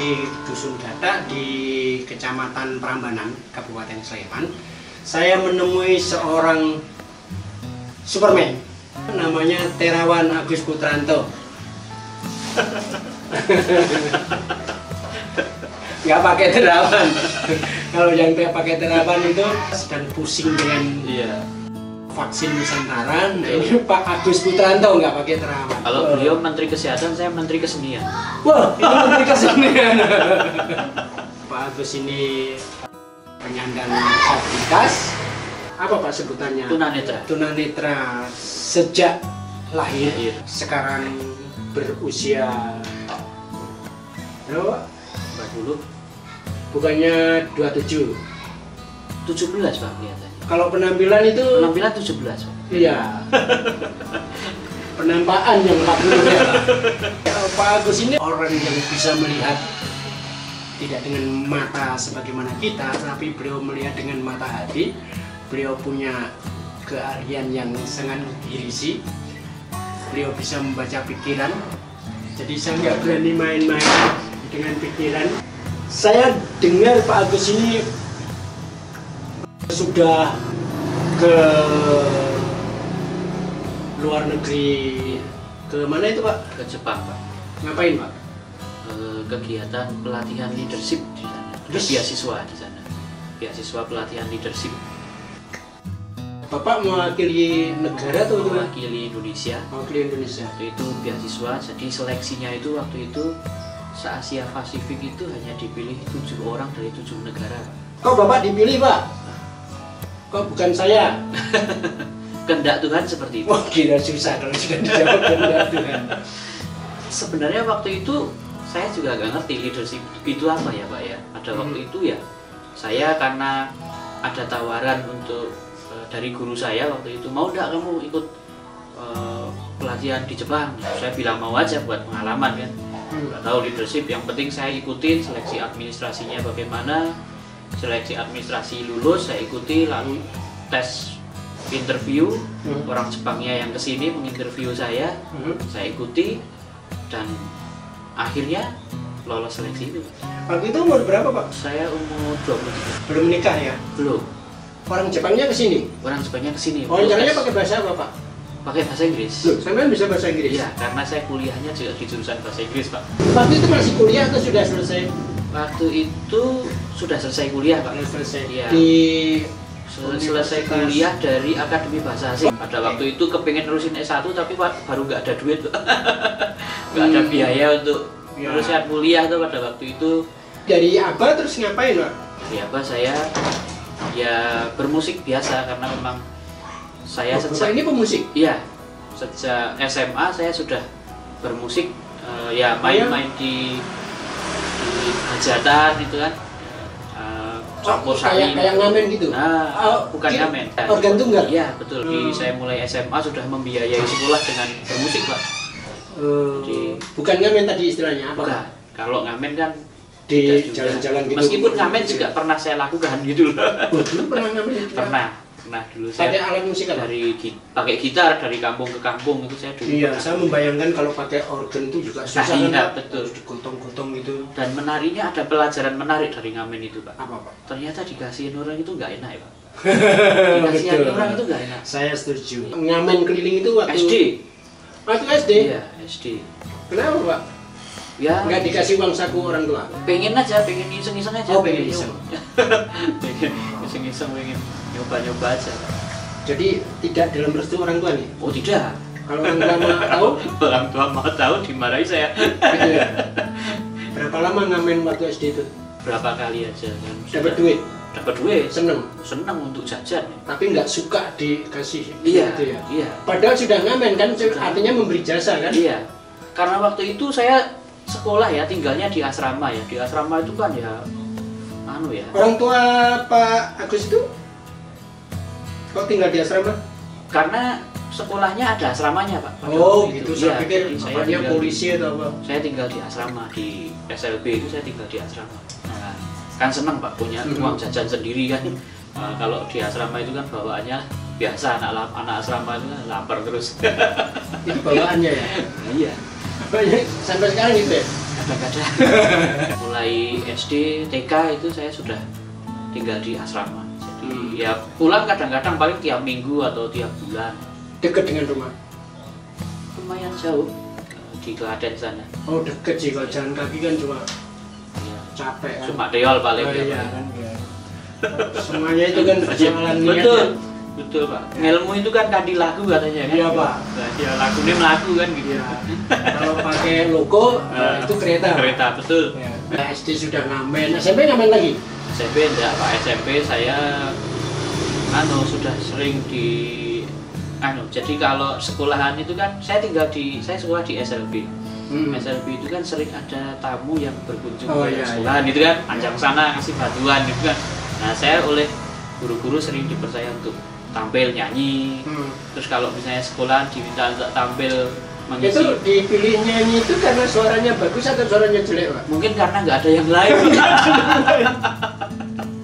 di Dusun Gatak di Kecamatan Prambanan, Kabupaten Sleman. Saya menemui seorang Superman, namanya Terawan Agus Putranto. Nggak pakai terawan. Kalau yang pakai terawan itu sedang pusing dengan vaksin Nusantara. Nah, ini Pak Agus Putranto nggak pakai terawan. Kalau beliau Menteri Kesehatan, saya Menteri Kesenian. Wah, ini Menteri Kesenian. Pak Agus ini penyandang disabilitas. Apa Pak sebutannya? Tunanetra. Tunanetra sejak lahir. Sekarang berusia berapa? 40. Bukannya 27. 17 Pak kelihatannya. Kalau penampilan itu Penampilan 17 Pak. iya. Penampakan yang 40 ya. Pak Agus ini orang yang bisa melihat tidak dengan mata sebagaimana kita, tapi beliau melihat dengan mata hati. Beliau punya keahlian yang sangat dirisi. Beliau bisa membaca pikiran. Jadi saya nggak berani main-main dengan pikiran. Saya dengar Pak Agus ini sudah ke luar negeri. Ke mana itu Pak? Ke Jepang Pak. Ngapain Pak? Kegiatan pelatihan leadership di sana. Ada beasiswa di sana. Beasiswa pelatihan leadership. Bapak mewakili negara atau mewakili Indonesia? Mewakili Indonesia. Waktu itu beasiswa, jadi seleksinya itu waktu itu se-Asia Pasifik itu hanya dipilih 7 orang dari 7 negara. Kok Bapak dipilih Pak? Kok bukan saya? Kehendak Tuhan seperti itu. Wah, kira susah kalau sudah dijawab kehendak Tuhan. Sebenarnya waktu itu saya juga nggak ngerti leadership itu apa ya Pak ya. Pada waktu itu ya saya karena ada tawaran untuk dari guru saya waktu itu, mau nggak kamu ikut pelatihan di Jepang? Saya bilang mau aja buat pengalaman kan. Nggak tahu leadership, yang penting saya ikutin seleksi administrasinya bagaimana. Seleksi administrasi lulus saya ikuti, lalu tes interview orang Jepangnya yang kesini menginterview saya ikuti dan akhirnya lolos seleksi itu. Waktu itu umur berapa Pak? Saya umur 23. Belum menikah ya? Belum. Orang Jepangnya kesini? Orang Jepangnya kesini. Caranya pakai bahasa apa Pak? Pakai bahasa Inggris. Loh, sampean bisa bahasa Inggris? Iya, karena saya kuliahnya juga di jurusan bahasa Inggris Pak. Waktu itu masih kuliah atau sudah selesai? Waktu itu sudah selesai kuliah Pak. Selesai. Iya. Selesai Universitas. Kuliah dari Akademi Bahasa Asing. Pada waktu itu kepengen nerusin S1 tapi baru nggak ada duit Pak. Nggak ada biaya untuk nerusin kuliah tuh pada waktu itu. Dari Aba terus ngapain Pak? Dari Aba saya ya bermusik biasa karena memang saya sejak ini pemusik? Iya, sejak SMA saya sudah bermusik, ya main-main di hajatan itu kan, campur sari. Kayak ngamen gitu? Nah, bukan ngamen. Organ tunggal? Iya betul. Saya mulai SMA sudah membiayai sekolah dengan bermusik Pak. Bukan ngamen tadi istilahnya apa? Bukan. Kalau ngamen kan di jalan-jalan gitu. Meskipun ngamen juga pernah saya lakukan gitu loh. Dulu pernah ngamen? Pernah dulu saya pakai alat musik apa? Pakai gitar dari kampung ke kampung itu saya dulu. Iya, saya membayangkan kalau pakai organ itu juga susah kan Pak? Betul. Harus digotong-gotong gitu. Dan menarinya ada pelajaran menarik dari ngamen itu Pak. Apa Pak? Ternyata dikasihin orang itu nggak enak ya Pak. Dikasihin orang itu nggak enak. Saya setuju. Ngamen keliling itu waktu SD. Waktu SD? Iya SD. Kenapa Pak? Ya nggak dikasih uang saku orang tua? Pengen aja, pengen iseng-iseng aja. Oh, pengen iseng. Pengen iseng-iseng, pengen nyoba-nyoba aja. Jadi tidak dalam restu orang tua nih? Oh tidak. Kalau orang tua mau tahu? Orang tua mau tahu dimarahi saya. Gitu ya? Berapa lama ngamen waktu SD itu? Berapa kali aja. Dapat duit? Dapat duit. Seneng? Seneng untuk jajan. Tapi nggak suka dikasih iya, gitu ya? Iya. Padahal sudah ngamen kan, artinya memberi jasa kan? Iya. Karena waktu itu saya sekolah ya, tinggalnya di asrama ya. Di asrama itu kan ya ya. Orang tua Pak Agus itu kok tinggal di asrama? Karena sekolahnya ada asramanya Pak. Oh gitu, saya ya, pikir bapaknya polisi atau apa? Saya tinggal di asrama, di SLB itu saya tinggal di asrama. Nah, kan senang Pak punya uang jajan sendiri kan. Kalau di asrama itu kan bawaannya biasa, anak asrama itu kan lapar terus. Itu bawaannya ya? Iya. Banyak sampai sekarang gitu ya? sudah nggak ada. Mulai SD, TK itu saya sudah tinggal di asrama. Jadi ya pulang kadang-kadang paling tiap minggu atau tiap bulan. Dekat dengan rumah? Lumayan jauh di Klaten sana. Oh deket sih, kalau jalan kaki kan cuma Ya, capek kan? cuma deol paling. Oh, iya kan? Ya. Semuanya itu kan persoalan niat. Betul, betul Pak. Ngelmu itu kan kadi lagu katanya kan? Iya Pak. Nah, ya lagunya melaku kan gitu. Iya. Kalau pakai logo itu kereta. Kereta, betul. Ya. SD sudah ngamen, SMP ngamen lagi? SMP enggak Pak, SMP saya sudah sering di jadi kalau sekolahan itu kan saya sekolah di SLB. SLB itu kan sering ada tamu yang berkunjung ke sekolahan itu kan, ajak sana ngasih bantuan gitu kan. Nah, saya oleh guru-guru sering dipercaya untuk tampil nyanyi. Terus kalau misalnya sekolahan diminta untuk tampil mengisi. Itu dipilih nyanyi itu karena suaranya bagus atau suaranya jelek, Pak? Mungkin karena nggak ada yang lain.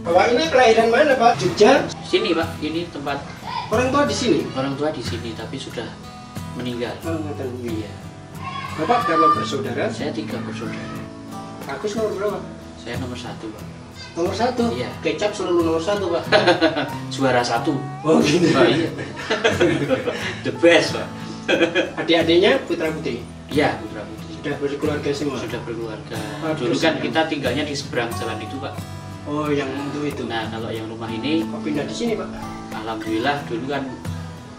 Bapak ini kelahiran mana, Pak? Jogja? Sini Pak, ini tempat Orang tua di sini? orang tua di sini tapi sudah meninggal. Oh, nggak Iya. Bapak berapa bersaudara? Saya 3 bersaudara. Agus nomor berapa? Saya nomor 1 Pak. Nomor 1? Iya. Kecap selalu nomor 1, Pak. Juara 1. Oh gitu. Oh, iya. The best Pak. Adik-adiknya putra putri? Iya, putra putri. Sudah berkeluarga semua? Sudah berkeluarga. Bagus, Dulu kan ya. kita tinggalnya di seberang jalan itu Pak. Oh, yang untuk itu. Nah, kalau yang rumah ini Kok pindah di sini, Pak? alhamdulillah dulu kan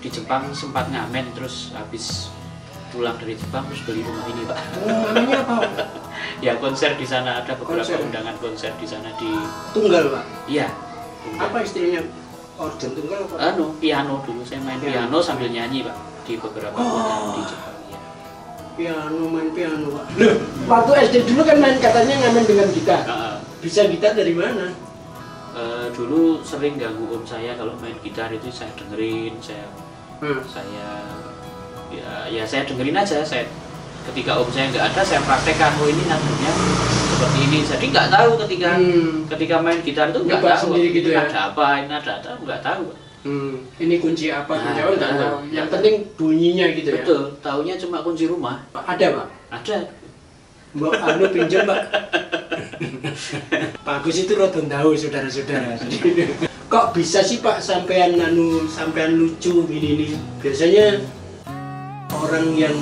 di Jepang sempat ngamen, terus habis pulang dari Jepang terus beli rumah ini Pak. Namanya apa? Ya konser di sana, ada beberapa Konser. undangan konser di sana di. Tunggal, Pak? Iya. Apa istilahnya? Organ tunggal apa? Piano dulu saya main piano sambil nyanyi Pak di beberapa kota di Jepang. Ya. Piano, main piano, Pak. Loh, waktu SD dulu kan main katanya ngamen dengan gitar. Bisa gitar dari mana? Dulu sering ganggu om saya kalau main gitar itu saya dengerin, saya saya dengerin aja. Saya ketika om saya nggak ada saya praktekkan, oh ini nadanya seperti ini. Jadi nggak tahu ketika main gitar itu nggak tahu sendiri gitu ya? ada apa, ini ada nggak tahu. Ini kunci apa? Kunci apa? Nggak Nah, tahu. Yang penting bunyinya gitu ya. Betul, taunya cuma kunci rumah. Ada, Pak? Ada. Mbak Anu pinjam, Pak. Pak Agus itu rodon tahu saudara-saudara. Kok bisa sih Pak sampean lucu gini nih? Biasanya orang yang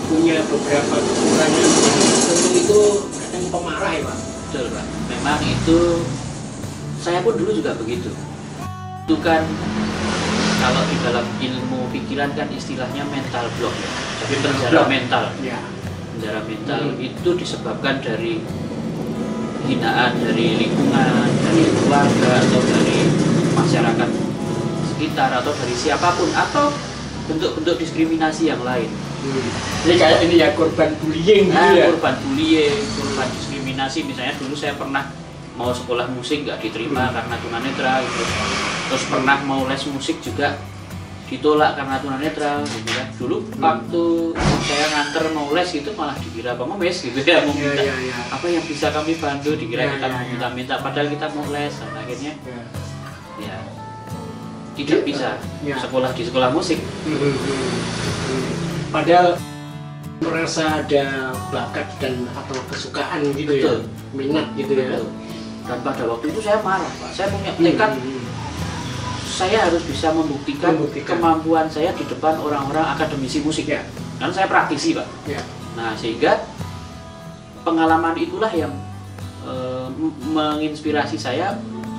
punya beberapa kekurangan tentu itu kadang pemarah ya, Pak. Betul Pak. Memang itu saya pun dulu juga begitu. Itu kan kalau di dalam ilmu pikiran kan istilahnya mental block ya. Jadi penjara mental. Ya. Penjara mental itu disebabkan dari hinaan dari lingkungan, dari keluarga atau dari masyarakat sekitar atau dari siapapun atau bentuk-bentuk diskriminasi yang lain. Ini kayak ini ya korban bullying gitu ya. Korban bullying, korban diskriminasi. Misalnya dulu saya pernah mau sekolah musik nggak diterima karena tunanetra gitu. Terus pernah mau les musik juga ditolak karena tunanetra gitu kan. Dulu waktu saya nganter mau les itu malah dikira pengemis gitu ya, mau minta apa yang bisa kami bantu, dikira kita mau minta-minta padahal kita mau les. Dan akhirnya ya tidak bisa sekolah di sekolah musik. Padahal merasa ada bakat dan atau kesukaan gitu. Betul. Ya, minat gitu ya. Dan pada waktu itu saya marah Pak, saya punya tekad saya harus bisa membuktikan kemampuan saya di depan orang-orang akademisi musik ya. Dan saya praktisi Pak. Ya. Nah sehingga pengalaman itulah yang menginspirasi saya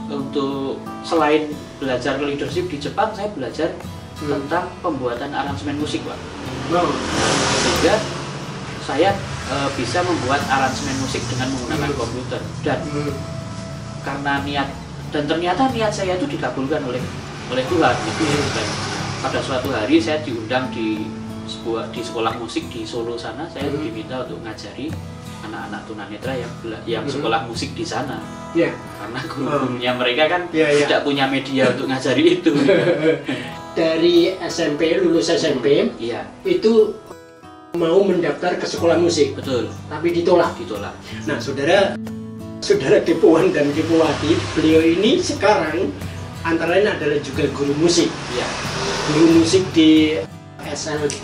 untuk selain belajar leadership di Jepang, saya belajar tentang pembuatan aransemen musik Pak. Sehingga saya bisa membuat aransemen musik dengan menggunakan komputer dan karena niat dan ternyata niat saya itu dikabulkan oleh Tuhan gitu. Dan pada suatu hari saya diundang di sekolah musik di Solo sana, saya diminta untuk ngajari anak-anak tunanetra yang sekolah musik di sana. Karena guru-gurunya mereka kan tidak punya media untuk ngajari itu. Dari SMP, lulus SMP, itu mau mendaftar ke sekolah musik. Betul. Tapi ditolak. Nah, saudara Kepuan dan Kepuwati, beliau ini sekarang antara lain adalah juga guru musik. Guru musik di SLB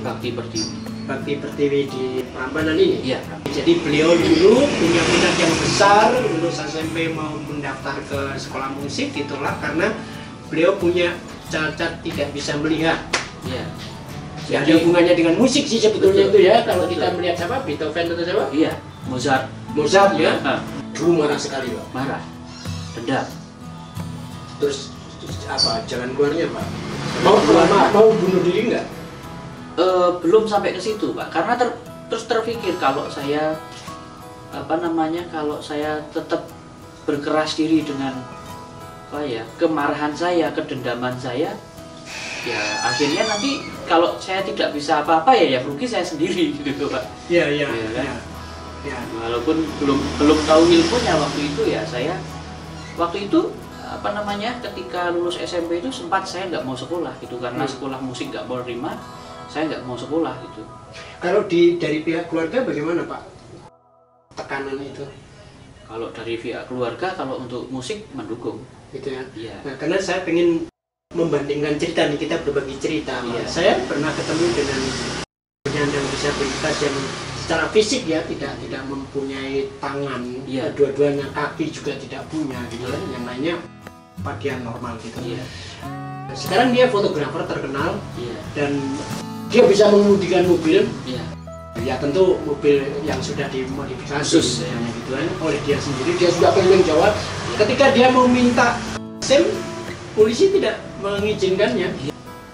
Bakti Pertiwi. Bakti Pertiwi di Prambanan ini. Iya. Jadi beliau dulu punya minat yang besar, lulus SMP mau mendaftar ke sekolah musik ditolak karena beliau punya cacat tidak bisa melihat. Iya. Ya, ada hubungannya dengan musik sih sebetulnya. Betul. Itu ya. Kalau Betul. kita melihat siapa, Beethoven atau siapa? Iya, Mozart. Mozart ya. Nah, Dulu marah sekali Pak. marah, dendam. Terus apa jalan keluarnya Pak? Mau bunuh diri nggak? Belum sampai ke situ Pak, karena terus terpikir kalau saya kalau saya tetap berkeras diri dengan kemarahan saya, kedendaman saya, ya akhirnya nanti kalau saya tidak bisa apa-apa ya rugi saya sendiri gitu Pak. Iya. Ya, kan? Ya. Walaupun belum tahu ilmunya waktu itu ya, saya waktu itu ketika lulus SMP itu sempat saya nggak mau sekolah gitu karena sekolah musik nggak mau terima, saya nggak mau sekolah gitu. Kalau dari pihak keluarga bagaimana Pak? Tekanan itu? Kalau dari pihak keluarga, kalau untuk musik mendukung. Gitu ya. Iya. Nah, karena saya pengen membandingkan cerita nih, kita berbagi cerita. Iya. Saya pernah ketemu dengan penyandang disabilitas yang secara fisik ya tidak mempunyai tangan, Iya. dua-duanya kaki juga tidak punya gitu kan, yang lainnya bagian normal gitu. Iya. Sekarang dia fotografer terkenal Iya. dan dia bisa mengemudikan mobil. Iya. Ya tentu mobil yang sudah dimodifikasi Khusus, ya. gitu kan, oleh dia sendiri. Dia sudah keliling Jawa. Ketika dia mau minta SIM, polisi tidak mengizinkannya.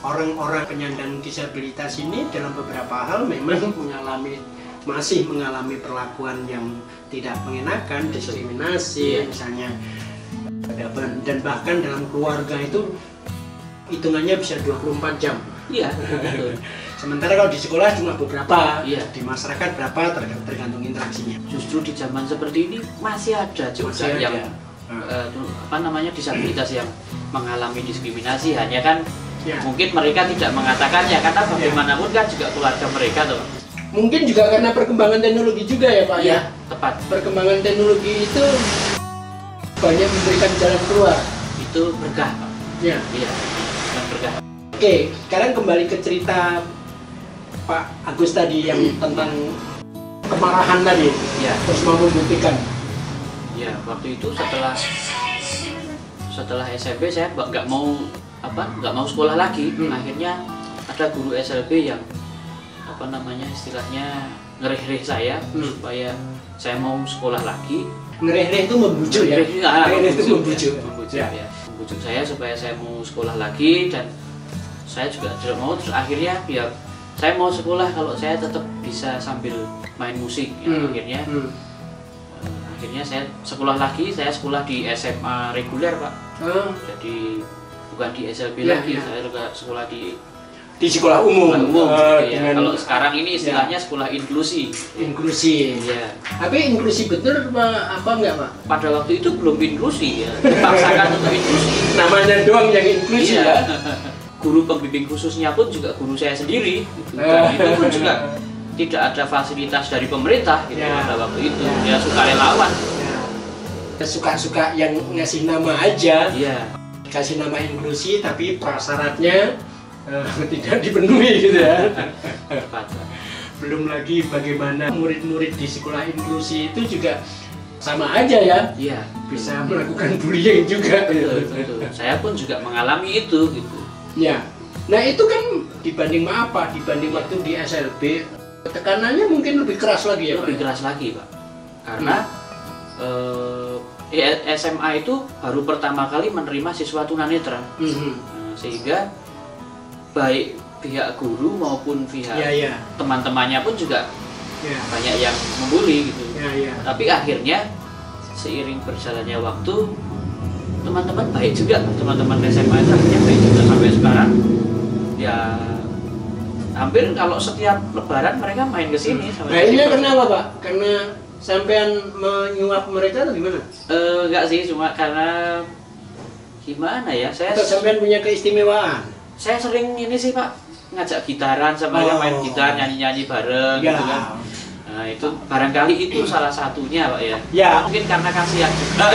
Orang-orang penyandang disabilitas ini dalam beberapa hal memang masih mengalami perlakuan yang tidak mengenakan, diskriminasi misalnya, dan bahkan dalam keluarga itu hitungannya bisa 24 jam. Iya. Betul. Sementara kalau di sekolah cuma beberapa, Iya. di masyarakat berapa tergantung interaksinya. Justru di zaman seperti ini masih ada juga Masih ada. yang disabilitas yang mengalami diskriminasi, hanya kan Ya. mungkin mereka tidak mengatakannya karena bagaimanapun kan juga keluarga mereka tuh. Mungkin juga karena perkembangan teknologi juga ya Pak ya. Tepat. Perkembangan teknologi itu banyak memberikan jalan keluar. Itu berkah Pak. Ya. Iya. Dan berkah. Oke, sekarang kembali ke cerita Pak Agus tadi yang tentang kemarahan tadi. Ya. Terus mau membuktikan. Ya, waktu itu setelah SMP saya nggak mau sekolah lagi. Akhirnya ada guru SLB yang istilahnya ngereh-reh saya supaya saya mau sekolah lagi. Ngereh-reh itu membujuk ya. Ngereh itu membujuk. Ya. Membujuk saya supaya saya mau sekolah lagi, dan saya juga tidak mau. Terus akhirnya ya saya mau sekolah kalau saya tetap bisa sambil main musik. Ya. Akhirnya saya sekolah lagi. Saya sekolah di SMA reguler Pak. Jadi bukan di SLB lagi. Saya juga sekolah di sekolah umum. Ya. Kalau sekarang ini istilahnya sekolah inklusi. Inklusi. Ya. Tapi inklusi betul apa enggak Pak? Pada waktu itu belum inklusi ya. Dipaksakan untuk inklusi. Namanya doang yang inklusi ya. Guru pembimbing khususnya pun juga guru saya sendiri. Dan itu pun juga tidak ada fasilitas dari pemerintah gitu pada waktu itu. Ya sukarelawan. Suka-suka yang ngasih nama aja. Iya. Kasih nama inklusi tapi prasyaratnya tidak dipenuhi gitu ya. Belum lagi bagaimana murid-murid di sekolah inklusi itu juga sama aja ya. Iya. Bisa melakukan bullying juga. Betul. Saya pun juga mengalami itu gitu. Ya. Nah itu kan dibanding waktu di SLB tekanannya mungkin lebih keras lagi ya Pak? Lebih keras lagi Pak. Karena SMA itu baru pertama kali menerima siswa tunanetra. Sehingga baik pihak guru maupun pihak teman-temannya pun juga banyak yang membuli gitu. Tapi akhirnya seiring berjalannya waktu, teman-teman baik juga, teman-teman SMA itu akhirnya baik juga sampai sekarang. Ya hampir kalau setiap lebaran mereka main ke sini. Nah ini kenapa Pak? Karena sampean menyuap mereka atau gimana? Enggak sih, cuma karena gimana ya, atau sampean punya keistimewaan? Saya sering ini sih Pak, ngajak gitaran sama mereka, main gitar, nyanyi-nyanyi bareng gitu kan. Nah itu barangkali itu salah satunya Pak ya. Mungkin karena kasihan juga.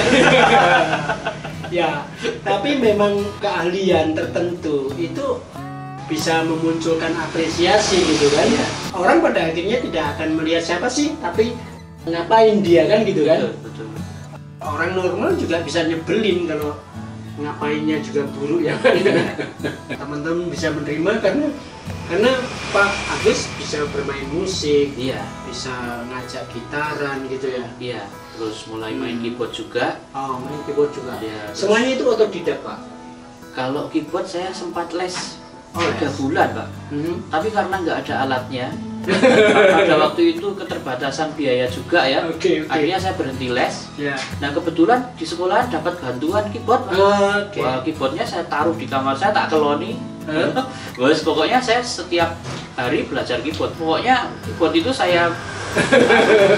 Ya, tapi memang keahlian tertentu itu bisa memunculkan apresiasi gitu kan. Iya. Orang pada akhirnya tidak akan melihat siapa sih, tapi ngapain dia kan gitu kan. Betul. Orang normal juga bisa nyebelin kalau ngapainnya juga buruk ya. Teman-teman bisa menerima karena Pak Agus bisa bermain musik, Iya. bisa ngajak gitaran gitu ya. Iya, terus mulai main keyboard juga. Oh, main keyboard juga. Iya, Semuanya itu otodidak, Pak. Kalau keyboard saya sempat les Oh, 3 les. bulan, Pak. Mhm. Tapi karena nggak ada alatnya, pada waktu itu keterbatasan biaya juga ya. Oke. Akhirnya saya berhenti les. Ya. Nah kebetulan di sekolah dapat bantuan keyboard, Pak. Oke. Wah, keyboardnya saya taruh di kamar saya, tak keloni. Hah? Bos, pokoknya saya setiap hari belajar keyboard. Pokoknya keyboard itu saya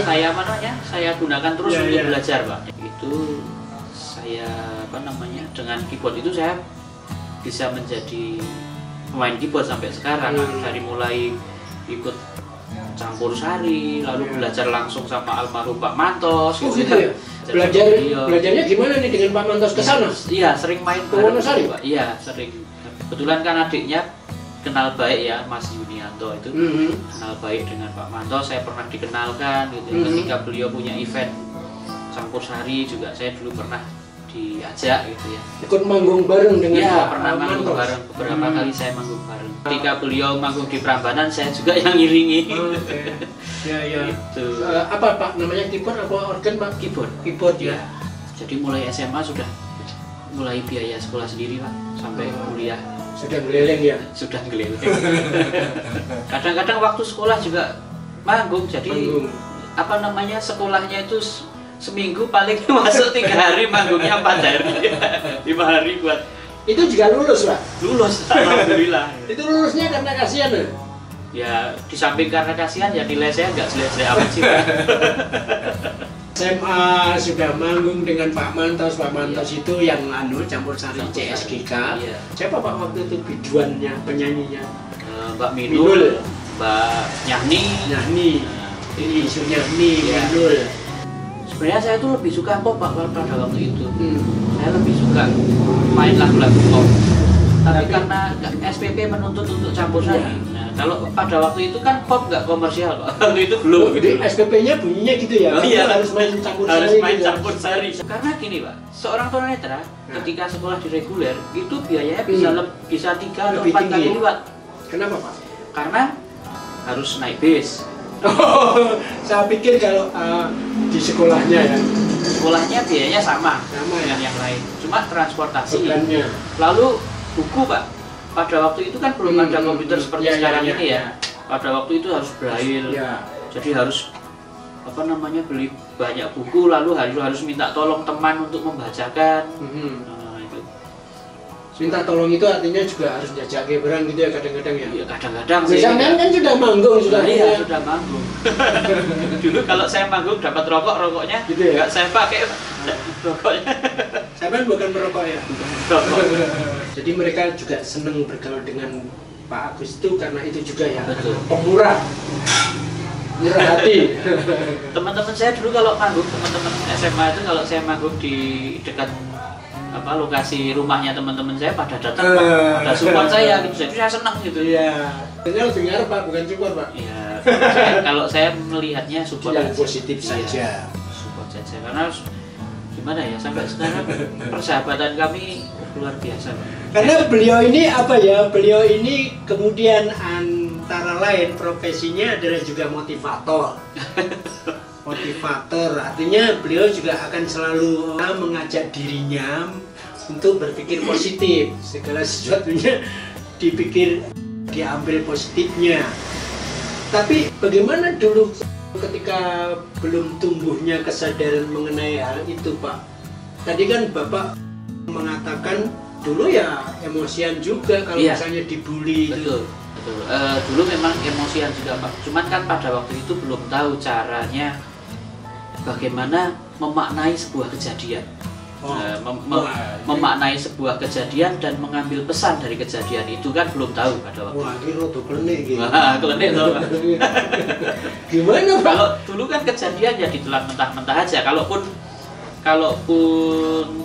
saya gunakan terus Ya, untuk ya. belajar, Pak. Itu saya dengan keyboard itu saya bisa menjadi pemain keyboard sampai sekarang. Dari mulai ikut campur sari, lalu Ya. belajar langsung sama almarhum Pak Mantos. Oh gitu ya. Belajarnya gimana nih dengan Pak Mantos ke sana? Iya, sering main Ke Wonosari, Pak. Iya, sering. Kebetulan kan adiknya kenal baik ya, Mas Yunianto itu. Mhm. Kenal baik dengan Pak Mantos, saya pernah dikenalkan gitu. Ketika beliau punya event campur sari juga saya dulu pernah diajak gitu ya. Ikut manggung bareng dengan Iya, Pak pernah manggung Mantos. bareng, beberapa kali saya manggung bareng. Ketika beliau manggung di Prambanan, saya juga yang ngiringi. Oke. Ya, ya. Gitu. Apa Pak namanya, keyboard apa organ Pak? Keyboard. Keyboard ya. Ya. Jadi mulai SMA sudah mulai biaya sekolah sendiri, Pak, sampai kuliah Sudah geleleng ya. sudah keliling. Kadang-kadang waktu sekolah juga manggung, jadi Manggung. sekolahnya itu seminggu paling masuk 3 hari, manggungnya 4 hari. 5 hari buat Itu juga lulus Pak. lulus, alhamdulillah. Itu lulusnya karena kasihan ya. Ya di samping karena kasihan ya nilai saya nggak jelek-jelek amat sih, Pak. SMA sudah manggung dengan Pak Mantos. Pak Mantos itu yang campur sari Campur sari. CSGK. Iya. Siapa Pak waktu itu biduannya, penyanyinya? Mbak Minul. Minul, Mbak Nyahni. Nyahni. Ini Sunyahni, Iya. Minul. Sebenarnya saya tuh lebih suka pop, Pak, pada waktu itu. Hmm. Saya lebih suka main lagu-lagu pop. Tapi karena SPP menuntut untuk campur sari. Iya. Nah, kalau pada waktu itu kan pop nggak komersial, Pak. Waktu itu belum. Oh, jadi SPP-nya bunyinya gitu ya? Oh, iya. Harus main campur Harus sari main gitu ya? campur sari. Karena gini, Pak, seorang tunanetra ketika sekolah di reguler itu biayanya bisa 3 atau Lebih 4 tinggi. kali lipat. Kenapa Pak? Karena harus naik bis. Oh, saya pikir kalau di sekolahnya ya, Sekolahnya biayanya sama Sama, ya? dengan yang lain. Cuma transportasi. bebannya. Lalu buku, Pak. Pada waktu itu kan belum ada komputer seperti Ya, ya, sekarang ya, ini ya. ya. Pada waktu itu harus braille. Ya. Jadi harus beli banyak buku, lalu harus minta tolong teman untuk membacakan. Mhm. Nah, itu. Minta tolong itu artinya juga harus jajak barang gitu ya kadang-kadang ya. Ya, kadang-kadang sih. Misalnya kan sudah manggung sudah. Iya, punya. sudah manggung. Dulu kalau saya manggung dapat rokoknya Gitu ya? nggak saya pakai rokoknya. Saya kan bukan perokok ya. Rokok. Jadi mereka juga senang bergaul dengan Pak Agus itu karena itu juga ya. Betul. Pemurah. Murah hati. Teman-teman saya dulu kalau manggung, teman-teman SMA itu kalau saya manggung di dekat lokasi rumahnya teman-teman saya pada datang, Pak. Pada support saya gitu. Jadi saya senang gitu. Iya. Ini lebih ngarep Pak, bukan support Pak. Iya. Kalau saya melihatnya support Yang aja. positif Iya, saja. support saja karena gimana ya, sampai sekarang persahabatan kami luar biasa, Pak. Karena beliau ini apa ya? Beliau ini kemudian antara lain profesinya adalah juga motivator. Motivator artinya beliau juga akan selalu mengajak dirinya untuk berpikir positif. Segala sesuatunya dipikir, diambil positifnya. Tapi bagaimana dulu ketika belum tumbuhnya kesadaran mengenai hal itu, Pak? Tadi kan Bapak mengatakan dulu ya emosian juga kalau Iya. misalnya dibully itu. Betul. Dulu memang emosian juga, Pak. Cuman kan pada waktu itu belum tahu caranya bagaimana memaknai sebuah kejadian. Oh. Memaknai sebuah kejadian dan mengambil pesan dari kejadian itu kan belum tahu pada waktu Wah, itu. ini rodo klenik gitu. Wah, klenik toh, Pak. Gimana, Pak? Kalau dulu kan kejadian ya ditelan mentah-mentah aja. Kalaupun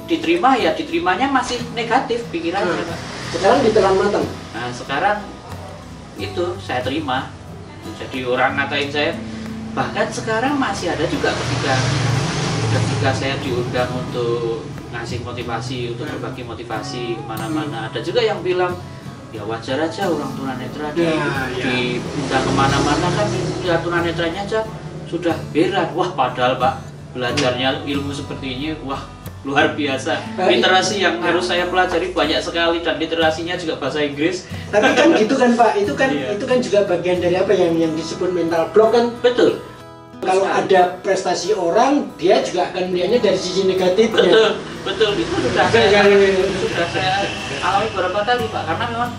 diterima ya diterimanya masih negatif pikirannya, Pak. Sekarang ditelan matang. Nah sekarang itu saya terima. Jadi orang ngatain saya, bahkan sekarang masih ada juga ketika saya diundang untuk ngasih motivasi, untuk berbagi motivasi kemana-mana, ada juga yang bilang ya wajar aja orang tunanetra diundang kemana-mana kan ya tunanetranya aja sudah berat. Wah padahal Pak belajarnya ilmu seperti ini wah luar biasa. Literasi yang harus saya pelajari banyak sekali dan literasinya juga bahasa Inggris. Tapi kan gitu kan Pak, itu kan juga bagian dari apa yang disebut mental block kan. Betul. Kalau ada prestasi orang, dia juga akan melihatnya dari sisi negatifnya. Betul. Itu sudah saya alami beberapa kali Pak, karena memang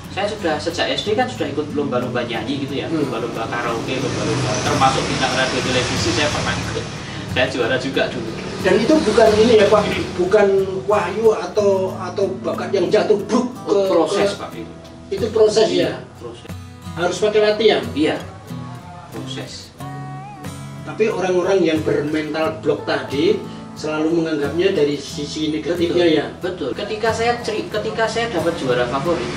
saya sudah sejak SD kan sudah ikut lomba-lomba nyanyi gitu ya, lomba-lomba karaoke, lomba-lomba termasuk bintang radio televisi saya pernah ikut. Saya juara juga dulu. Dan itu bukan ini ya Pak, bukan wahyu atau bakat yang jatuh bruk ke proses Pak itu. Itu proses ya. Proses. Harus pakai latihan. Iya. Proses. Tapi orang-orang yang bermental block tadi selalu menganggapnya dari sisi negatifnya ya. Betul. Ketika saya dapat juara favorit,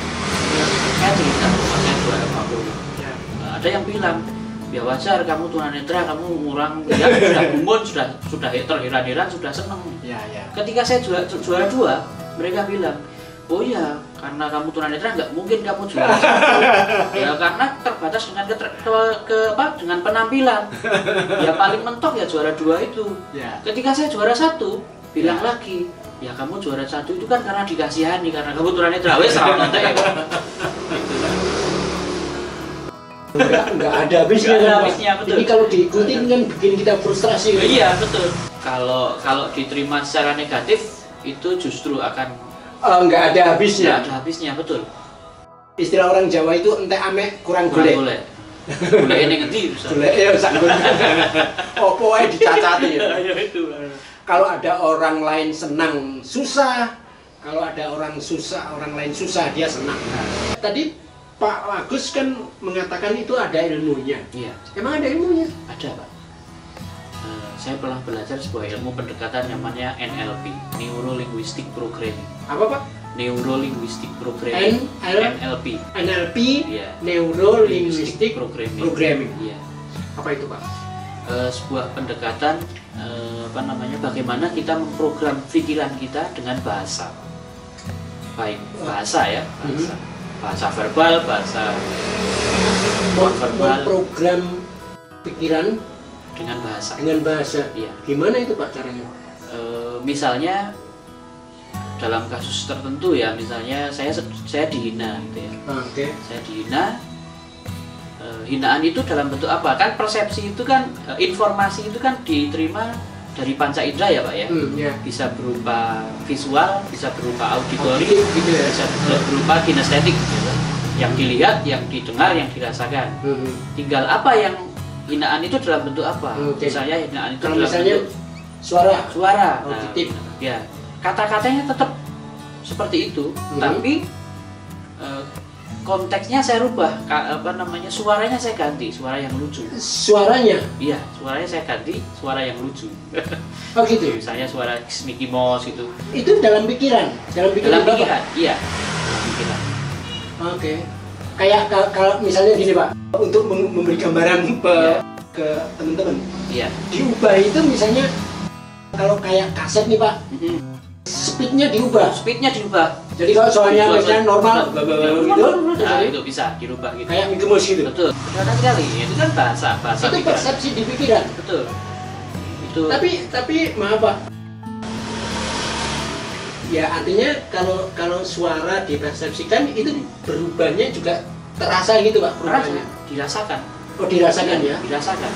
saya cerita saya juara favorit. Ya. Ada yang bilang, ya wajar kamu tunanetra, kamu ngurang ya sudah gumun, sudah terheran-heran, sudah seneng. Ya. Ketika saya juara 2, mereka bilang, oh ya karena kamu tunanetra nggak mungkin kamu juara 1. Ya karena terbatas dengan dengan penampilan. Ya paling mentok ya juara 2 itu. Ya. Ketika saya juara 1, bilang lagi, ya kamu juara 1 itu kan karena dikasihani, karena kamu tunanetra. Wes nanti ya. Nggak ada habisnya kan, betul. Ini kalau diikuti kan bikin kita frustrasi kan? Iya betul. Kalau diterima secara negatif itu justru akan nggak ada habisnya. Nggak ada habisnya, betul. Istilah orang Jawa itu entek ame kurang golek. Golek ini ngendi? Golek ya sak nggon. Opo wae dicacati ya. Itu. Kalau ada orang lain senang susah, kalau ada orang lain susah dia senang. Tadi Pak Agus kan mengatakan itu ada ilmunya. Iya. Emang ada ilmunya? Ada Pak. Saya pernah belajar sebuah ilmu pendekatan namanya NLP, Neuro Linguistic Programming. Apa Pak? Neuro Linguistic Programming. NLP. NLP. Iya. Neuro Linguistic Programming. Iya. Apa itu Pak? Sebuah pendekatan bagaimana kita memprogram pikiran kita dengan bahasa. Baik bahasa ya, bahasa verbal, bahasa non-verbal, program pikiran dengan bahasa. Iya. Gimana itu Pak caranya? Misalnya dalam kasus tertentu ya, misalnya saya dihina gitu ya. Oke. Saya dihina. Hinaan itu dalam bentuk apa? Kan persepsi itu kan informasi itu kan diterima dari panca indera ya Pak ya. Bisa berupa visual, bisa berupa auditory, gitu ya. Bisa berupa kinestetik gitu. Yang dilihat, yang didengar, yang dirasakan. Tinggal apa yang hinaan itu dalam bentuk apa? Misalnya hinaan itu dalam bentuk suara. Auditif. Ya, kata-katanya tetap seperti itu, tapi konteksnya saya rubah, suaranya saya ganti, suara yang lucu. Suaranya? Iya, suaranya saya ganti, suara yang lucu. Oh gitu? Misalnya suara Mickey Mouse gitu. Itu dalam pikiran? Dalam pikiran, iya. Dalam pikiran. Oke. Kayak kalau misalnya gini Pak, untuk memberi gambaran ke teman-teman. Iya. Diubah itu misalnya, kalau kayak kaset nih Pak, speednya diubah. Jadi kalau soalnya misalnya normal, itu bisa dirubah gitu. Kayak Mickey Mouse gitu. Betul. Benar sekali. Itu kan bahasa itu pikiran. Persepsi di pikiran. Betul. Itu. Tapi maaf Pak. Ya artinya kalau suara dipersepsikan itu berubahnya juga terasa gitu Pak perubahannya. Dirasakan. Oh dirasakan ya? Dirasakan.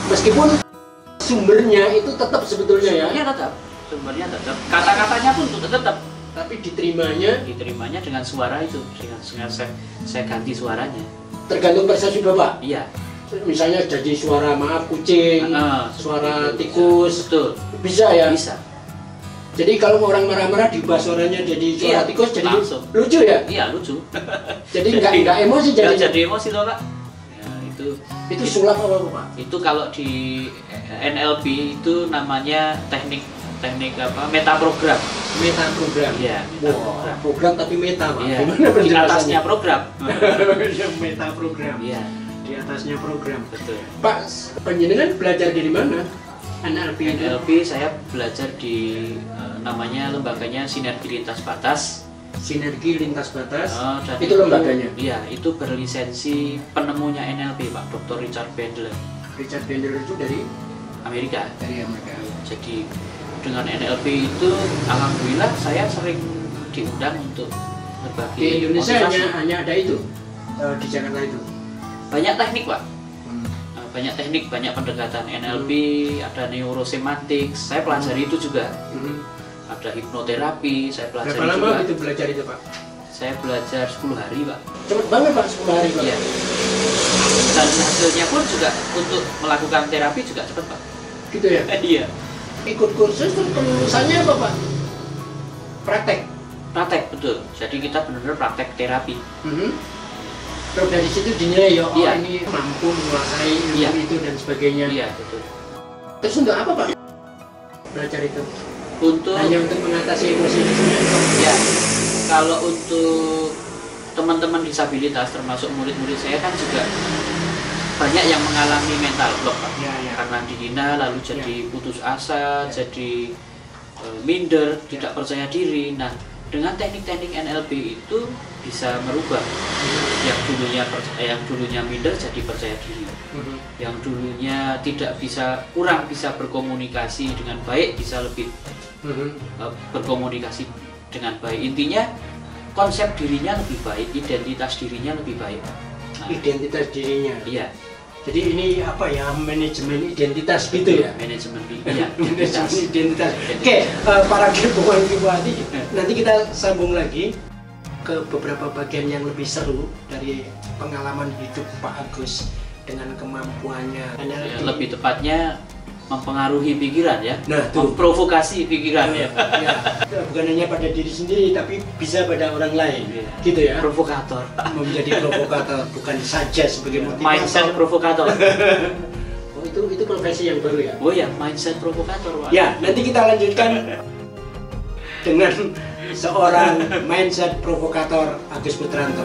Meskipun sumbernya itu tetap sebetulnya ya? Sumbernya tetap. Kata-katanya pun tetap. Tapi diterimanya dengan suara itu, dengan saya ganti suaranya. Tergantung persepsi Bapak? Iya. Misalnya jadi suara maaf kucing, suara tikus. Betul. Bisa ya? Bisa. Jadi kalau orang marah-marah diubah suaranya jadi suara tikus jadi langsung. Lucu ya? Iya lucu. Jadi nggak emosi jadi? Nggak jadi emosi loh Pak. Ya, itu sulap apa Pak? Itu kalau di NLP itu namanya teknik teknik apa meta program. Meta program. Iya, meta Wah, program tapi meta, Pak. Iya. Gimana Di atasnya penjelasannya? program. Meta program. Iya, Di atasnya program. betul. Pak, penjenengan belajar dari mana? NLP itu? NLP saya belajar di namanya lembaganya Sinergi Lintas Batas. Sinergi Lintas Batas. Dan Itu lembaganya? Iya, itu berlisensi penemunya NLP, Pak, Dr. Richard Bandler, Richard Bandler itu dari Amerika. Amerika. Jadi dengan NLP itu alhamdulillah saya sering diundang untuk berbagi Di Indonesia motivasi. hanya ada itu, di Jakarta itu. Banyak teknik, Pak. Banyak teknik, banyak pendekatan NLP, ada neurosemantics. Saya pelajari itu juga. Ada hipnoterapi, saya pelajari Berapa lama juga. itu belajar itu, Pak? Saya belajar 10 hari, Pak. Cepet banget, Pak, 10 hari, Pak. Iya. Dan hasilnya pun juga untuk melakukan terapi juga cepat, Pak. Gitu ya? Iya. Ikut kursus terus kelulusannya apa, Pak? Praktek. Praktek, betul. Jadi kita benar-benar praktek terapi. Terus dari situ dinilai ya, oh Iya. ini mampu menguasai ilmu Iya. itu dan sebagainya. Iya, betul. Terus untuk apa, Pak? Belajar itu? Untuk Hanya untuk mengatasi emosi itu sendiri. ya, kalau untuk teman-teman disabilitas termasuk murid-murid saya kan juga banyak yang mengalami mental block, Pak. Ya, ya. Karena dihina lalu jadi putus asa, jadi minder, tidak percaya diri. Nah, dengan teknik-teknik NLP itu bisa merubah yang dulunya minder jadi percaya diri, yang dulunya tidak bisa kurang bisa berkomunikasi dengan baik bisa lebih berkomunikasi dengan baik. Intinya konsep dirinya lebih baik, identitas dirinya lebih baik. Nah, Identitas dirinya. iya, Jadi ini apa ya, manajemen identitas gitu ya? manajemen iya, Manajemen identitas. identitas. Oke, para Kibuan Kibuati, nanti kita sambung lagi ke beberapa bagian yang lebih seru dari pengalaman hidup Pak Agus dengan kemampuannya NLP. Ya, lebih tepatnya mempengaruhi pikiran ya, Nah, tuh. memprovokasi pikiran ya. Ya, bukan hanya pada diri sendiri, tapi bisa pada orang lain, Iya. gitu ya. Provokator. Menjadi provokator, bukan saja sebagai Mindset motivator. provokator. Oh, itu profesi yang baru ya. Oh ya, mindset provokator, Pak. Ya, nanti kita lanjutkan dengan seorang mindset provokator Agus Putranto.